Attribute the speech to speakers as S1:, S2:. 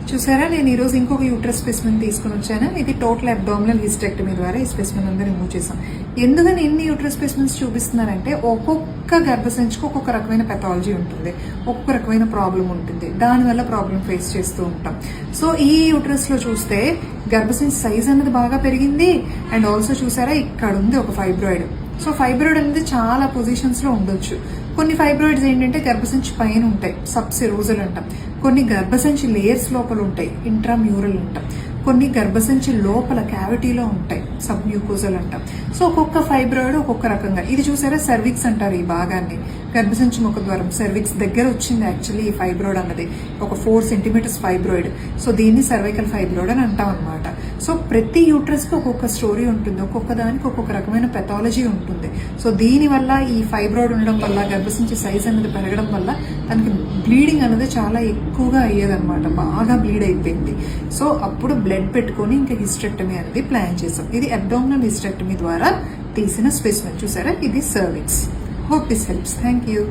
S1: చూసారా, నేను ఈరోజు ఇంకొక యూట్రస్ స్పెసిమెన్ తీసుకుని వచ్చాను. ఇది టోటల్ అబ్డామినల్ హిస్టెక్టమీ ద్వారా ఈ స్పెసిమెన్ అంతా రిమూవ్ చేసాం. ఎందుకని ఇన్ని యూట్రస్ స్పెసిమెన్స్ చూపిస్తున్నారంటే ఒక్కొక్క గర్భసంచికి ఒక్కొక్క రకమైన పెథాలజీ ఉంటుంది, ఒక్కొక్క రకమైన ప్రాబ్లం ఉంటుంది. దానివల్ల ప్రాబ్లం ఫేస్ చేస్తూ ఉంటాం. సో ఈ యూట్రస్ లో చూస్తే గర్భసంచి సైజ్ అనేది బాగా పెరిగింది. అండ్ ఆల్సో చూసారా, ఇక్కడ ఉంది ఒక ఫైబ్రాయిడ్. సో ఫైబ్రాయిడ్ అనేది చాలా పొజిషన్స్ లో ఉండొచ్చు. కొన్ని ఫైబ్రాయిడ్స్ ఏంటంటే గర్భసంచి పైన ఉంటాయి, సబ్సెరోజల్ అంటాం. కొన్ని గర్భసంచి లేయర్స్ లోపల ఉంటాయి, ఇంట్రామ్యూరల్ అంటాం. కొన్ని గర్భసంచి లోపల క్యావిటీలో ఉంటాయి, సబ్ మ్యూకోజల్ అంటాం. సో ఒక్కొక్క ఫైబ్రాయిడ్ ఒక్కొక్క రకంగా. ఇది చూసారా, సర్విక్స్ అంటారు ఈ భాగాన్ని. గర్భసంచి ముఖద్వారం సర్విక్స్ దగ్గర వచ్చింది యాక్చువల్లీ ఈ ఫైబ్రాయిడ్ అన్నది. ఒక 4 సెంటీమీటర్స్ ఫైబ్రాయిడ్. సో దీన్ని సర్వైకల్ ఫైబ్రాయిడ్ అని అంటాం అనమాట. సో ప్రతి యూట్రస్ కి ఒక్కొక్క స్టోరీ ఉంటుంది, ఒక్కొక్క దానికి ఒక్కొక్క రకమైన పెథాలజీ ఉంటుంది. సో దీని వల్ల ఈ ఫైబ్రాయిడ్ ఉండడం వల్ల గర్భసంచి సైజ్ అనేది పెరగడం వల్ల తనకి బ్లీడింగ్ అనేది చాలా ఎక్కువగా అయ్యేదన్నమాట. బాగా బ్లీడ్ అయిపోయింది. సో అప్పుడు బ్లడ్ పెట్టుకొని ఇంకా హిస్టెక్టమీ అనేది ప్లాన్ చేసాం. ఇది అబ్డామినల్ హిస్టెక్టమీ ద్వారా తీసిన స్పెసిమెన్. చూసారా, ఇది cervix. Hope this helps. Thank you.